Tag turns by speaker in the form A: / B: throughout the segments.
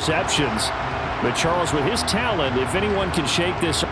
A: Receptions. But Charles, with his talent, if anyone can shake this.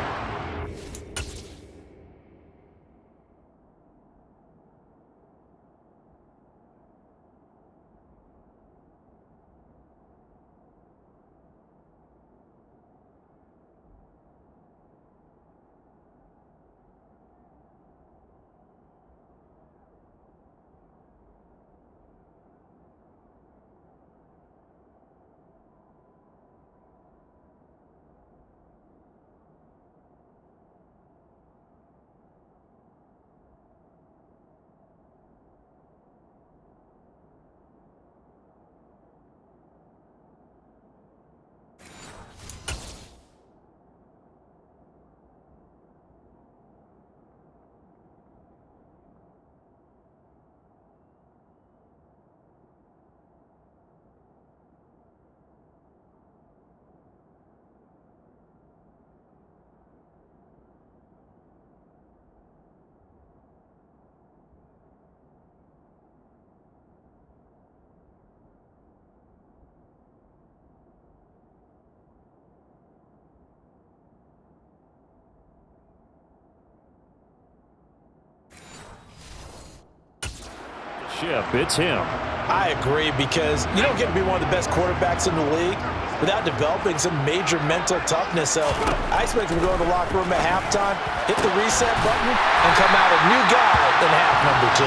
A: It's him.
B: I agree, because you don't get to be one of the best quarterbacks in the league without developing some major mental toughness. So I expect him to go to the locker room at halftime, hit the reset button, and come out a new guy in half number 2.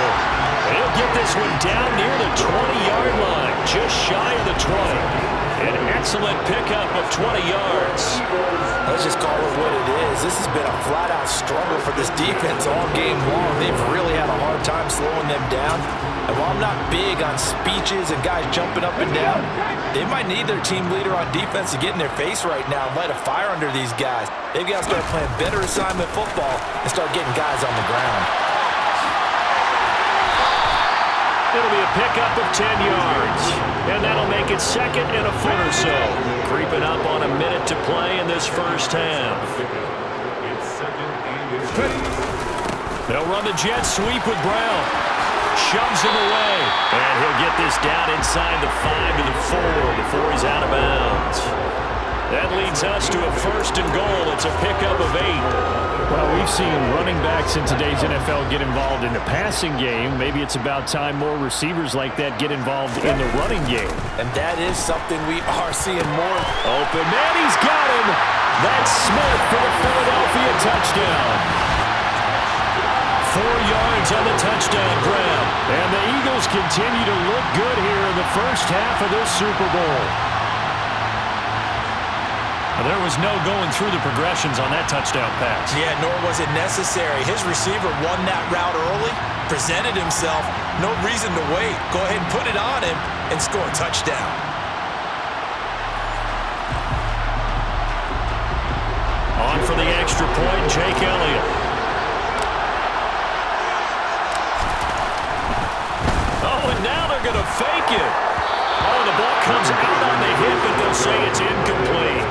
A: He'll get this one down near the 20-yard line, just shy of the 20. An excellent pickup of 20 yards.
B: Let's just call it what it is. This has been a flat-out struggle for this defense all game long. They've really had a hard time slowing them down. And while I'm not big on speeches and guys jumping up and down, they might need their team leader on defense to get in their face right now and light a fire under these guys. They've got to start playing better assignment football and start getting guys on the ground.
A: It'll be a pickup of 10 yards. And that'll make it second and a foot or so. Creeping up on a minute to play in this first half. They'll run the jet sweep with Brown. Shoves him away. And he'll get this down inside the 5 to the 4 before he's out of bounds. That leads us to a first and goal. It's a pickup of 8. Well, we've seen running backs in today's NFL get involved in the passing game. Maybe it's about time more receivers like that get involved in the running game.
B: And that is something we are seeing more.
A: Open man, he's got him. That's Smith for the Philadelphia touchdown. 4 yards on the touchdown grab. And the Eagles continue to look good here in the first half of this Super Bowl. There was no going through the progressions on that touchdown pass.
B: Yeah, nor was it necessary. His receiver won that route early, presented himself, no reason to wait. Go ahead and put it on him and score a touchdown.
A: On for the extra point, Jake Elliott. Oh, and now they're going to fake it. Oh, the ball comes out on the hip, but they'll say it's incomplete.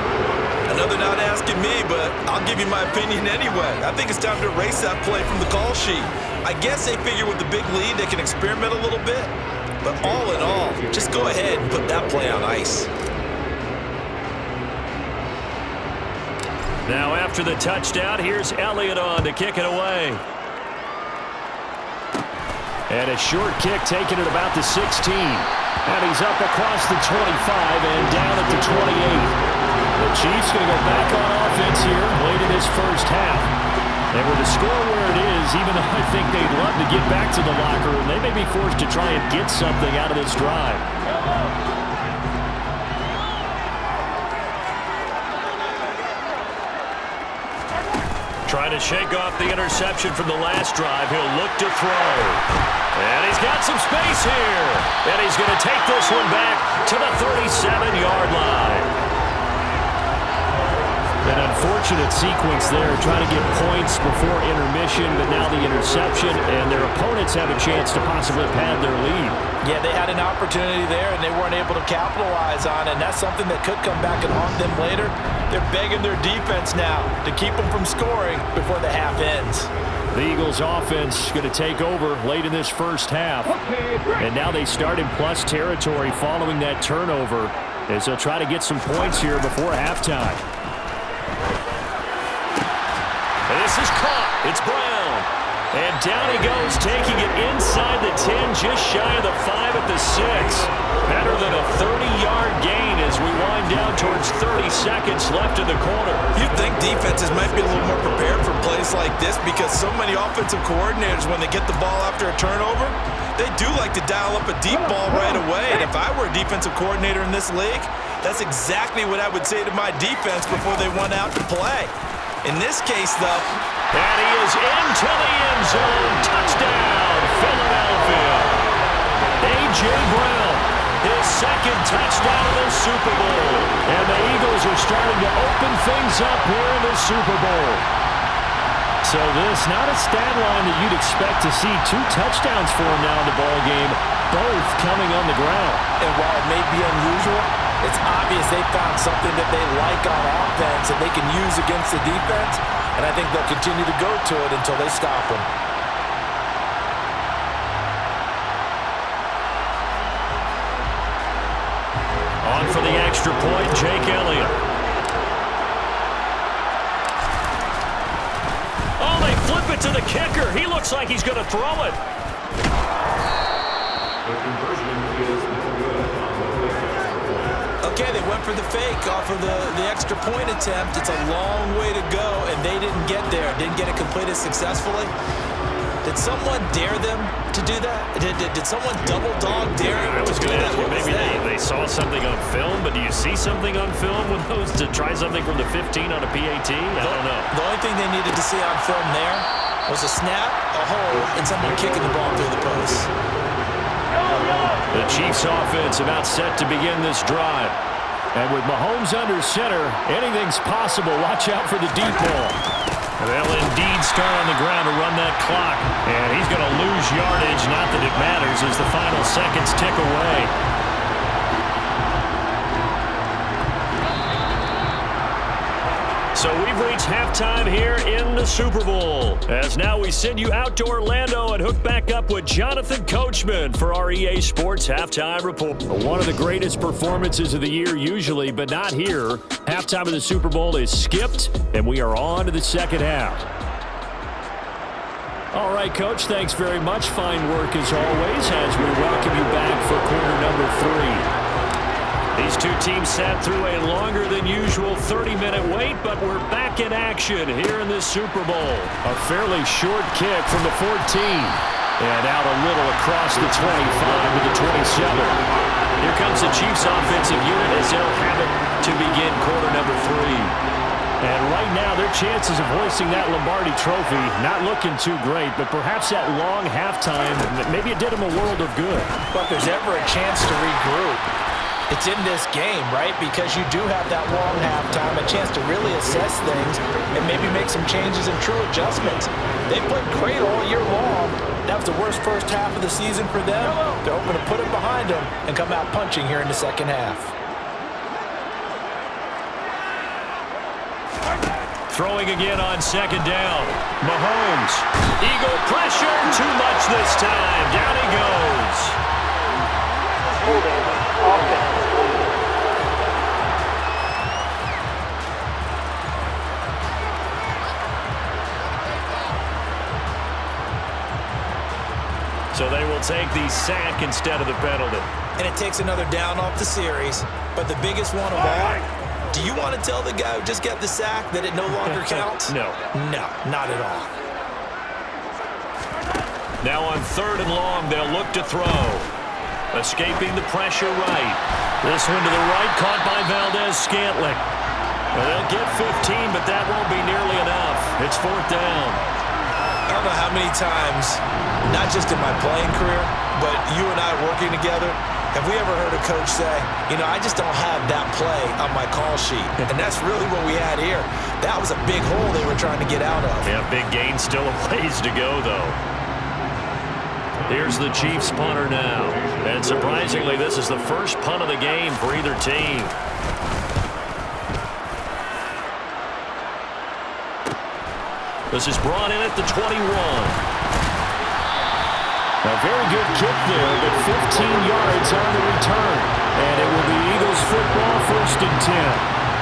B: Another not asking me, but I'll give you my opinion anyway. I think it's time to erase that play from the call sheet. I guess they figure with the big lead they can experiment a little bit. But all in all, just go ahead and put that play on ice.
A: Now after the touchdown, here's Elliott on to kick it away. And a short kick taken at about the 16. And he's up across the 25 and down at the 28. The Chiefs going to go back on offense here late in this first half. And with the score where it is, even though I think they'd love to get back to the locker room, they may be forced to try and get something out of this drive. Trying to shake off the interception from the last drive. He'll look to throw. And he's got some space here. And he's going to take this one back to the 37-yard line. An unfortunate sequence there, trying to get points before intermission, but now the interception, and their opponents have a chance to possibly pad their lead.
B: Yeah, they had an opportunity there, and they weren't able to capitalize on it, and that's something that could come back and haunt them later. They're begging their defense now to keep them from scoring before the half ends.
A: The Eagles' offense going to take over late in this first half, and now they start in plus territory following that turnover. as he'll try to get some points here before halftime. And this is caught. It's Brown. And down he goes, taking it inside the 10, just shy of the 5 at the 6. Better than a 30-yard gain as we wind down towards 30 seconds left in the quarter.
B: You'd think defenses might be a little more prepared for plays like this because so many offensive coordinators, when they get the ball after a turnover, they do like to dial up a deep ball right away. And if I were a defensive coordinator in this league, that's exactly what I would say to my defense before they went out to play. In this case, though,
A: and he is into the end zone. Touchdown, Philadelphia. A.J. Brown, his second touchdown of the Super Bowl. And the Eagles are starting to open things up here in the Super Bowl. So this, not a stat line that you'd expect to see. 2 touchdowns for him now in the ball game, both coming on the ground.
B: And while it may be unusual, it's obvious they found something that they like on offense and they can use against the defense, and I think they'll continue to go to it until they stop them.
A: On for the extra point, Jake Elliott. Oh, they flip it to the kicker. He looks like he's going to throw it.
B: Okay, they went for the fake off of the extra point attempt. It's a long way to go, and they didn't get there. Didn't get it completed successfully. Did someone dare them to do that? Did someone double dog dare them to do that?
A: Maybe they saw something on film, but do you see something on film with those to try something from the 15 on a PAT? I don't know.
B: The only thing they needed to see on film there was a snap, a hold, and someone kicking the ball through the post.
A: The Chiefs offense about set to begin this drive. And with Mahomes under center, anything's possible. Watch out for the deep ball. They'll indeed start on the ground to run that clock. And he's going to lose yardage. Not that it matters as the final seconds tick away. So we've reached halftime here in the Super Bowl. As now we send you out to Orlando and hook back up with Jonathan Coachman for our EA Sports Halftime Report. One of the greatest performances of the year usually, but not here. Halftime of the Super Bowl is skipped, and we are on to the second half. All right, Coach, thanks very much. Fine work as always as we welcome you back for quarter number 3. These two teams sat through a longer than usual 30-minute wait, but we're back in action here in this Super Bowl. A fairly short kick from the 14. And out a little across the 25 to the 27. Here comes the Chiefs offensive unit as they'll have it to begin quarter number 3. And right now, their chances of hoisting that Lombardi trophy not looking too great, but perhaps that long halftime, maybe it did them a world of good.
B: But if there's ever a chance to regroup, it's in this game, right? Because you do have that long halftime, a chance to really assess things and maybe make some changes and true adjustments. They played great all year long. That was the worst first half of the season for them. They're hoping to put it behind them and come out punching here in the second half.
A: Throwing again on second down. Mahomes. Eagle pressure. Too much this time. Down he goes.
C: Holding offense.
A: So they will take the sack instead of the penalty.
B: And it takes another down off the series. But the biggest one of all, do you want to tell the guy who just got the sack that it no longer counts?
A: No.
B: No, not at all.
A: Now on third and long, they'll look to throw. Escaping the pressure right. This one to the right, caught by Valdez-Scantling. Well, they'll get 15, but that won't be nearly enough. It's fourth down.
B: I don't know how many times, not just in my playing career, but you and I working together, have we ever heard a coach say, you know, I just don't have that play on my call sheet. And that's really what we had here. That was a big hole they were trying to get out of.
A: Yeah, big gain, still a ways to go, though. Here's the Chiefs punter now. And surprisingly, this is the first punt of the game for either team. This is brought in at the 21. A very good kick there, but 15 yards on the return. And it will be Eagles football, 1st and 10.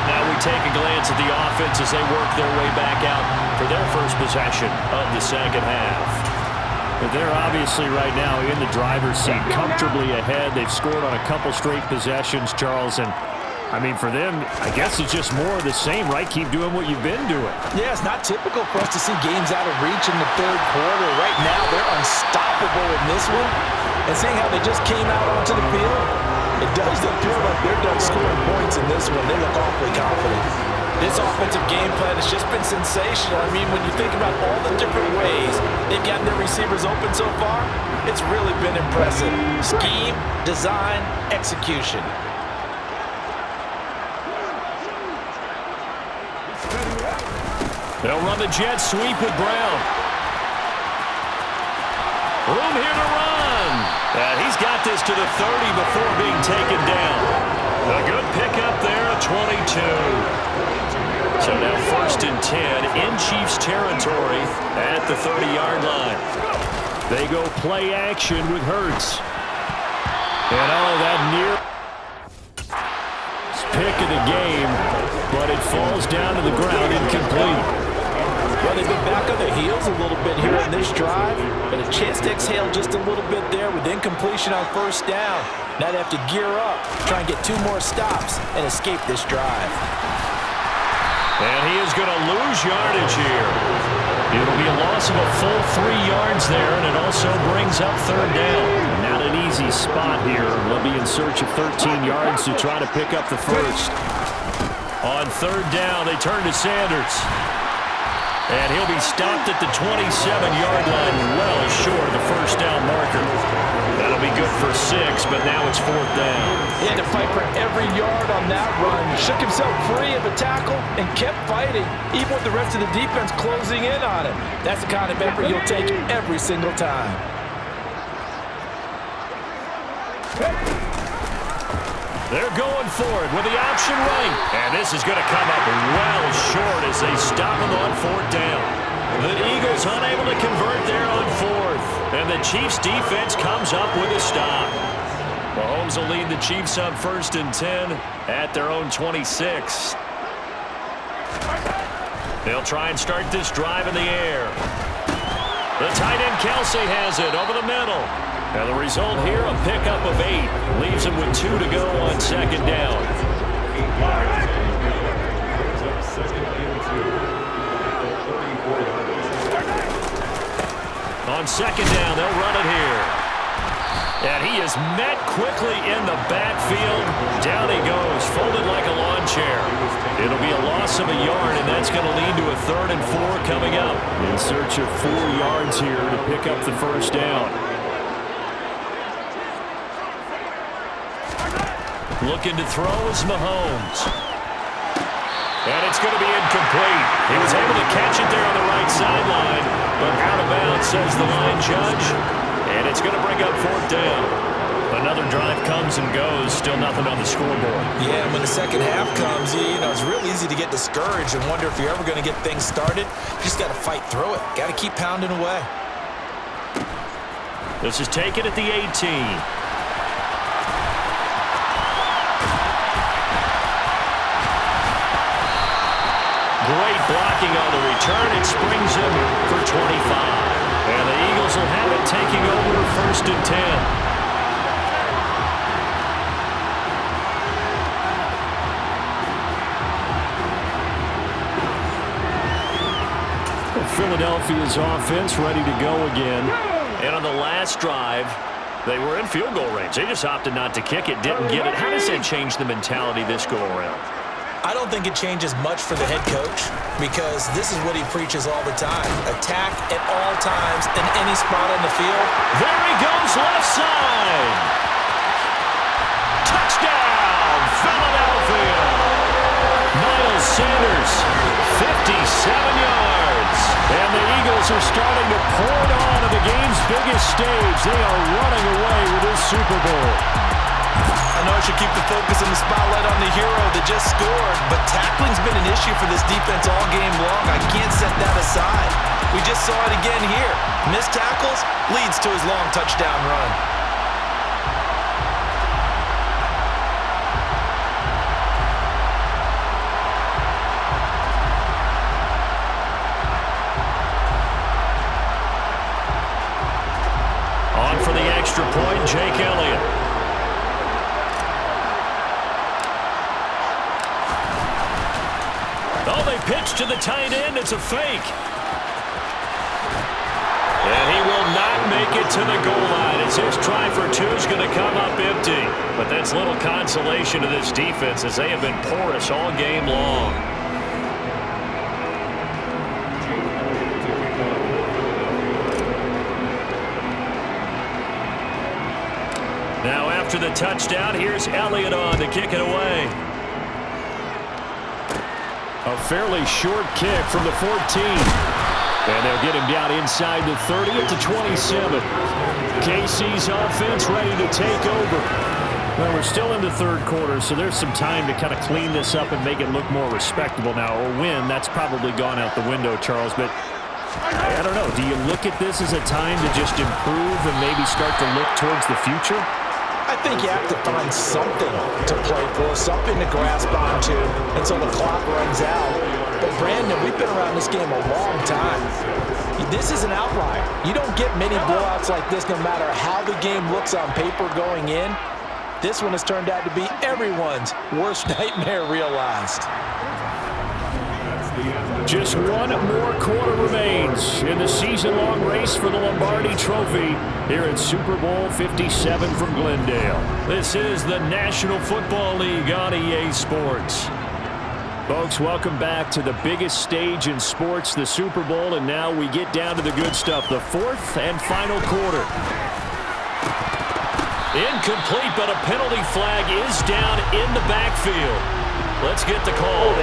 A: Now we take a glance at the offense as they work their way back out for their first possession of the second half.
C: But they're obviously right now in the driver's seat, comfortably ahead. They've scored on a couple straight possessions, Charles. And, I mean, for them, I guess it's just more of the same, right? Keep doing what you've been doing.
B: Yeah, it's not typical for us to see games out of reach in the third quarter. Right now, they're unstoppable in this one. And seeing how they just came out onto the field, it does appear like they're done scoring points in this one. They look awfully confident. This offensive game plan has just been sensational. I mean, when you think about all the different ways they've gotten their receivers open so far, it's really been impressive. Scheme, design, execution.
A: They'll run the jet sweep with Brown. Room here to run. And he's got this to the 30 before being taken down. A good pickup there at 22. So now 1st and 10 in Chiefs territory at the 30-yard line.
C: They go play action with Hurts. And that near pick of the game, but it falls down to the ground incomplete.
B: Well, they've been back on their heels a little bit here in this drive, but a chance to exhale just a little bit there with incompletion on 1st down. Now they have to gear up, try and get 2 more stops, and escape this drive.
A: And he is going to lose yardage here. It'll be a loss of a full 3 yards there, and it also brings up 3rd down.
C: Not an easy spot here. They'll be in search of 13 yards to try to pick up the first.
A: On 3rd down, they turn to Sanders. And he'll be stopped at the 27-yard line, well short of the 1st down marker. That'll be good for 6, but now it's 4th down.
B: He had to fight for every yard on that run. Shook himself free of a tackle and kept fighting, even with the rest of the defense closing in on him. That's the kind of effort you'll take every single time.
A: They're going for it with the option right. And this is going to come up well short as they stop him on 4th down. The Eagles unable to convert there on 4th. And the Chiefs defense comes up with a stop. Mahomes will lead the Chiefs up 1st and 10 at their own 26. They'll try and start this drive in the air. The tight end Kelsey has it over the middle. And the result here, a pickup of 8. Leaves him with 2 to go on 2nd down. On 2nd down, they'll run it here. And he is met quickly in the backfield. Down he goes, folded like a lawn chair. It'll be a loss of a yard, and that's going to lead to a 3rd and 4 coming up.
C: In search of 4 yards here to pick up the 1st down.
A: Looking to throw is Mahomes. And it's going to be incomplete. He was able to catch it there on the right sideline, but out of bounds, says the line judge. And it's going to bring up 4th down. Another drive comes and goes, still nothing on the scoreboard.
B: Yeah, and when the second half comes, it's real easy to get discouraged and wonder if you're ever going to get things started. You just got to fight through it. Got to keep pounding away.
A: This is taken at the 18. Great blocking on the return. It springs him for 25. And the Eagles will have it taking over 1st and
C: 10. Philadelphia's offense ready to go again.
A: And on the last drive, they were in field goal range. They just opted not to kick it, didn't get it. How does that change the mentality this go around?
B: I don't think it changes much for the head coach because this is what he preaches all the time. Attack at all times in any spot on the field.
A: There he goes, left side. Touchdown, Philadelphia. Miles Sanders, 57 yards. And the Eagles are starting to pour it on at the game's biggest stage. They are running away with this Super Bowl.
B: I know I should keep the focus and the spotlight on the hero that just scored, but tackling's been an issue for this defense all game long. I can't set that aside. We just saw it again here. Missed tackles leads to his long touchdown run.
A: Jake Elliott. Oh, they pitch to the tight end. It's a fake. And he will not make it to the goal line as his try for two is going to come up empty. But that's little consolation to this defense as they have been porous all game long. Now after the touchdown, here's Elliott on to kick it away.
C: A fairly short kick from the 14. And they'll get him down inside the 30 at the 27. KC's offense ready to take over. Well, we're still in the third quarter, so there's some time to kind of clean this up and make it look more respectable now. Or win, that's probably gone out the window, Charles. But I don't know. Do you look at this as a time to just improve and maybe start to look towards the future?
B: I think you have to find something to play for, something to grasp onto until the clock runs out. But, Brandon, we've been around this game a long time. This is an outlier. You don't get many blowouts like this no matter how the game looks on paper going in. This one has turned out to be everyone's worst nightmare realized.
C: Just one more quarter remains in the season-long race for the Lombardi Trophy here at Super Bowl 57 from Glendale.
A: This is the National Football League on EA Sports.
C: Folks, welcome back to the biggest stage in sports, the Super Bowl, and now we get down to the good stuff, the fourth and final quarter.
A: Incomplete, but a penalty flag is down in the backfield. Let's get the call.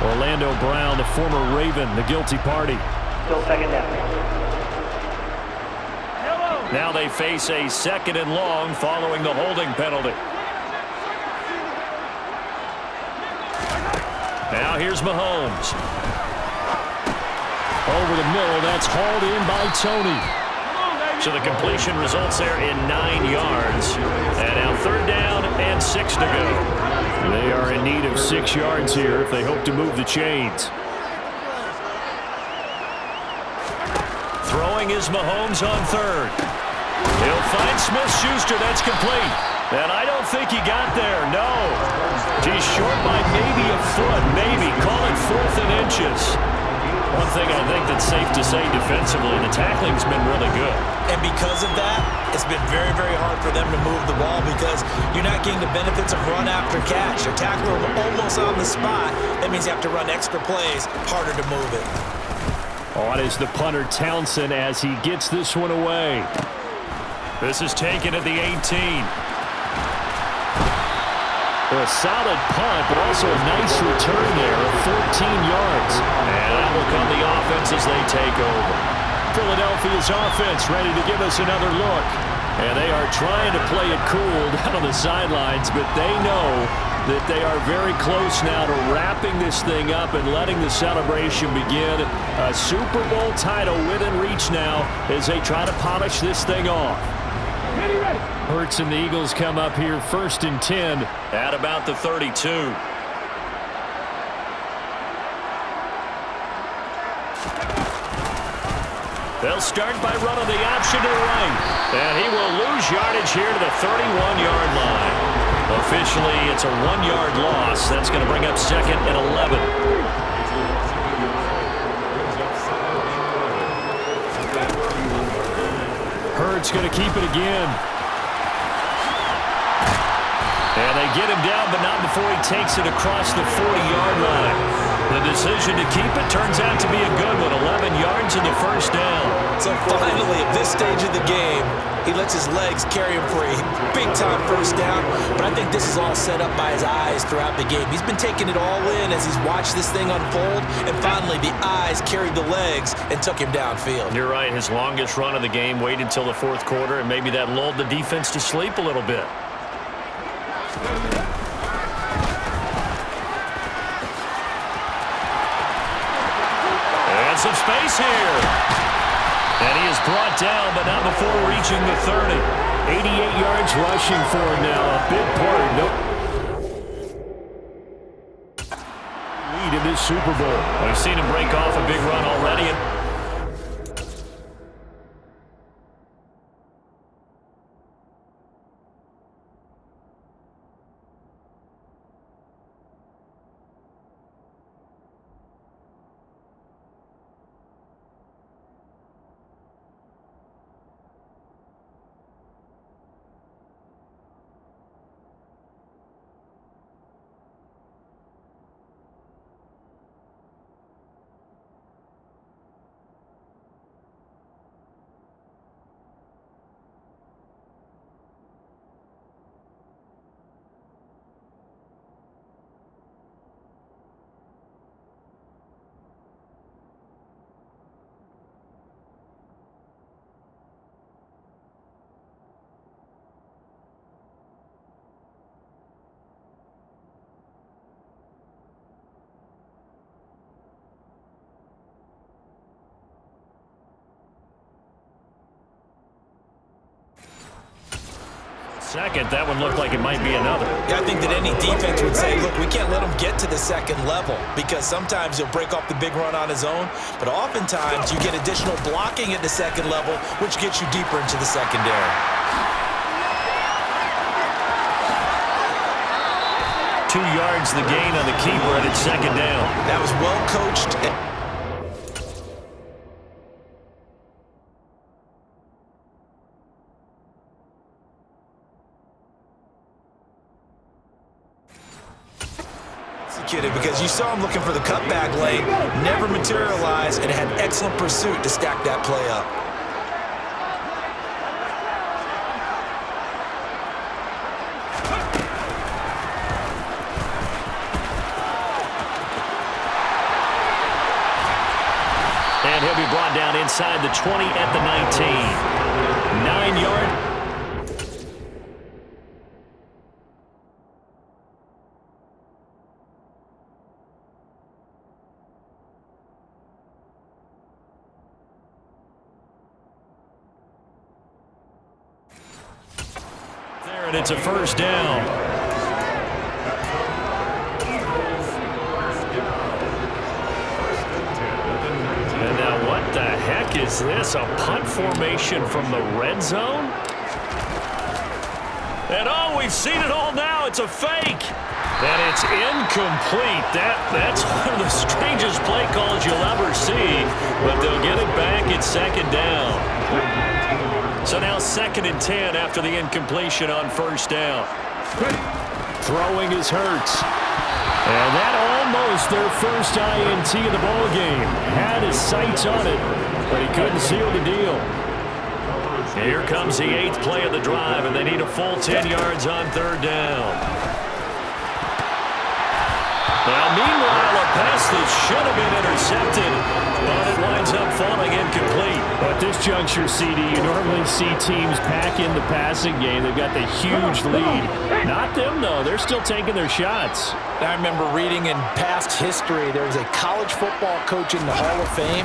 C: Orlando Brown, the former Raven, the guilty party.
D: Still second down.
A: Now they face a second and long following the holding penalty. Now here's Mahomes.
C: Over the middle, that's hauled in by Tony.
A: So the completion results there in 9 yards. And now third down and 6 to go.
C: They are in need of 6 yards here if they hope to move the chains.
A: Throwing is Mahomes on third. He'll find Smith-Schuster. That's complete. And I don't think he got there. No. He's short by maybe a foot. Maybe. Call it 4th and inches. One thing I think that's safe to say defensively, the tackling's been really good.
B: And because of that, it's been very, very hard for them to move the ball because you're not getting the benefits of run after catch. You're tackling them almost on the spot. That means you have to run extra plays, harder to move it.
C: On is the punter Townsend as he gets this one away.
A: This is taken at the 18.
C: A solid punt, but also a nice return there of 14 yards.
A: And that will come the offense as they take over.
C: Philadelphia's offense ready to give us another look. And they are trying to play it cool down on the sidelines, but they know that they are very close now to wrapping this thing up and letting the celebration begin. A Super Bowl title within reach now as they try to polish this thing off. Hurts and the Eagles come up here 1st and 10
A: at about the 32. They'll start by running the option to the right. And he will lose yardage here to the 31-yard line. Officially, it's a 1-yard loss. That's going to bring up 2nd and 11.
C: Hurts going to keep it again.
A: And they get him down, but not before he takes it across the 40-yard line. The decision to keep it turns out to be a good one. 11 yards in the first down.
B: So finally, at this stage of the game, he lets his legs carry him for a big-time first down. But I think this is all set up by his eyes throughout the game. He's been taking it all in as he's watched this thing unfold. And finally, the eyes carried the legs and took him downfield.
A: You're right. His longest run of the game waited until the fourth quarter, and maybe that lulled the defense to sleep a little bit. And some space here. And he is brought down, but not before reaching the 30.
C: 88 yards rushing for him now. A big part. Lead in this Super Bowl.
A: We've seen him break off a big run already.
C: Second, that one looked like it might be another.
B: Yeah, I think that any defense would say, look, we can't let him get to the second level because sometimes he'll break off the big run on his own, but oftentimes you get additional blocking at the second level, which gets you deeper into the secondary.
A: 2 yards the gain on the keeper, and it's second down.
B: That was well coached. Because you saw him looking for the cutback lane, never materialized, and had excellent pursuit to stack that play up.
A: And he'll be brought down inside the 20 at the 19. 9 yards. And it's a first down. And now what the heck is this? A punt formation from the red zone? And oh, we've seen it all now. It's a fake. And it's incomplete. That's one of the strangest play calls you'll ever see. But they'll get it back at second down. So now 2nd and 10 after the incompletion on first down.
C: Throwing is Hurts. And that almost their first INT of the ball game. Had his sights on it, but he couldn't seal the deal.
A: Here comes the 8th play of the drive, and they need a full 10 yards on third down. Now, meanwhile, a pass that should have been intercepted, but it winds up falling incomplete.
C: At this juncture, CD, you normally see teams pack in the passing game. They've got the huge lead. Not them, though. They're still taking their shots.
B: I remember reading in past history, there was a college football coach in the Hall of Fame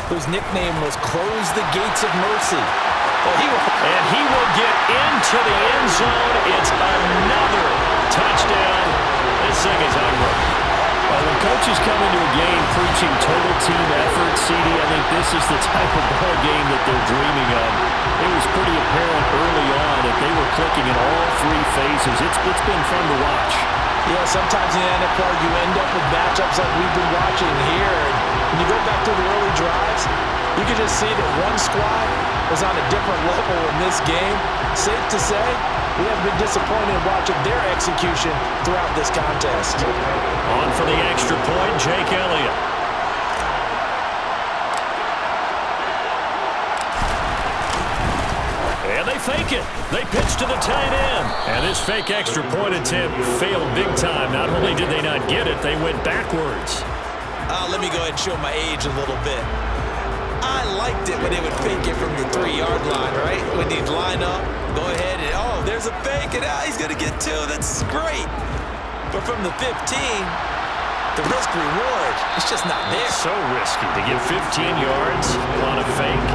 B: whose nickname was Close the Gates of Mercy.
A: And he will get into the end zone. It's another touchdown. This thing is over.
C: Well, when coaches come into a game preaching total team effort, CD, I think this is the type of ball game that they're dreaming of. It was pretty apparent early on that they were clicking in all 3 phases. It's been fun to watch.
B: Yeah, sometimes in the NFL you end up with matchups like we've been watching here. And when you go back to the early drives, you can just see that one squad was on a different level in this game. Safe to say, we have been disappointed in watching their execution throughout this contest.
A: On for the extra point, Jake Elliott. And they fake it. They pitch to the tight end. And this fake extra point attempt failed big time. Not only did they not get it, they went backwards.
B: Let me go ahead and show my age a little bit. I liked it when they would fake it from the 3-yard line, right? When they'd line up, go ahead and, oh, there's a fake, and he's going to get 2. That's great. But from the 15, the risk-reward, it's just not there.
A: It's so risky to get 15 yards on a fake.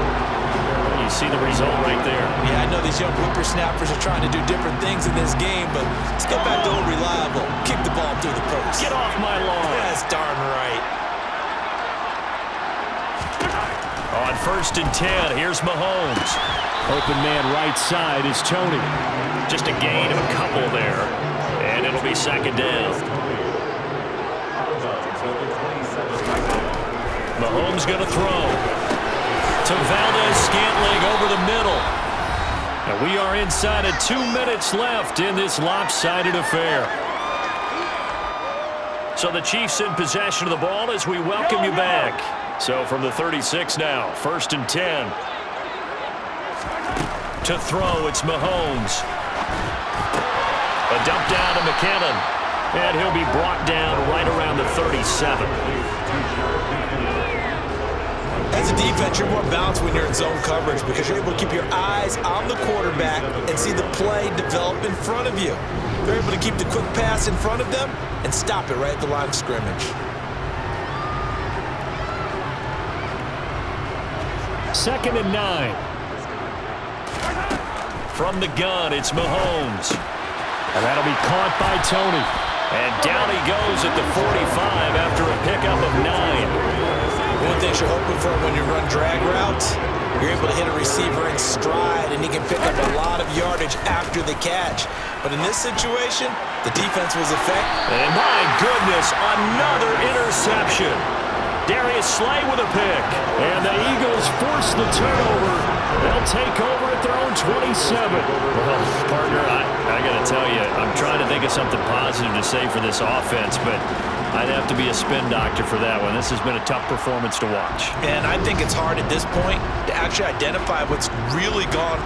A: You
C: you see the result right there.
B: Yeah, I know these young whippersnappers are trying to do different things in this game, but let's get back to old reliable. Kick the ball through the post.
C: Get off my lawn.
B: That's darn right.
A: On 1st and 10, here's Mahomes.
C: Open man right side is Tony.
A: Just a gain of a couple there, and it'll be 2nd down. Mahomes going to throw to Valdez-Scantling over the middle. And we are inside of 2 minutes left in this lopsided affair. So the Chiefs in possession of the ball as we welcome you back. So from the 36 now, 1st and 10. To throw, it's Mahomes. A dump down to McKinnon. And he'll be brought down right around the 37.
B: As a defense, you're more balanced when you're in zone coverage because you're able to keep your eyes on the quarterback and see the play develop in front of you. They're able to keep the quick pass in front of them and stop it right at the line of scrimmage.
C: 2nd and 9.
A: From the gun, it's Mahomes.
C: And that'll be caught by Tony.
A: And down he goes at the 45 after a pickup of 9.
B: One thing you're hoping for when you run drag routes, you're able to hit a receiver in stride, and he can pick up a lot of yardage after the catch. But in this situation, the defense was effective.
A: And my goodness, another interception. Darius Slay with a pick.
C: And the Eagles force the turnover. They'll take over at their own 27.
A: Well, partner, I got to tell you, I'm trying to think of something positive to say for this offense, but I'd have to be a spin doctor for that one. This has been a tough performance to watch.
B: And I think it's hard at this point to actually identify what's really gone